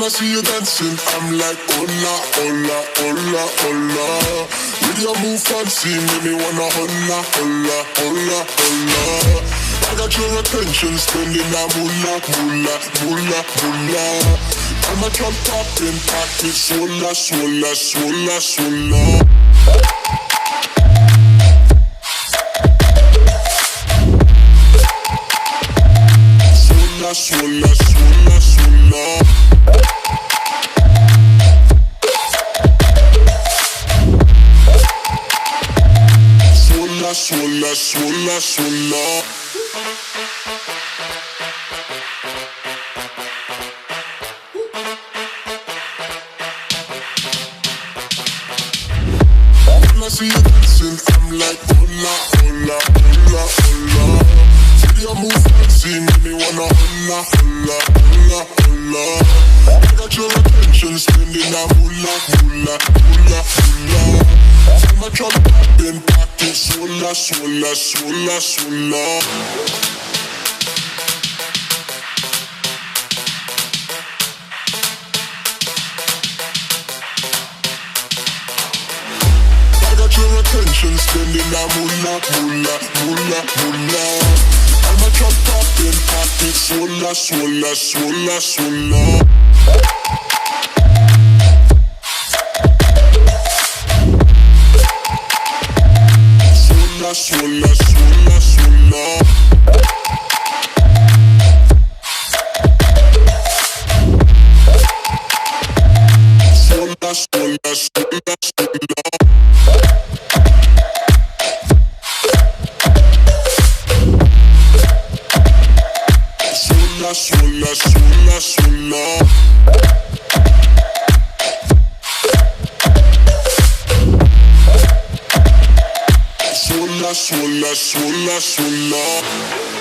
When I see you dancing, I'm like, hola, hola, hola, hola. With your move fancy, make me wanna hola, hola, hola, hola. I got your attention, spending that moolah, moolah, moolah, moolah. I'm a drop poppin', pocket, swola, swola, swola, swola. Swola, swola, swola, swola. Swola, swola, swola. When I see you dancing, I'm like, hola, hola, hola, hola. See your move fancy, make me wanna hola, hola, hola, hola. I got your attention, spending that moolah, moolah, moolah, moolah. I'm a drop poppin', pocket, swola, swola, swola, swola. Your attention, spending that moolah, moolah, moolah, moolah. I'm a drop poppin', pocket, swola, swola, swola, swola. Swola, swola, swola, swola. Swola, swola, swola, swola. Swola, swola, swola. Swola, swola, swola, swola.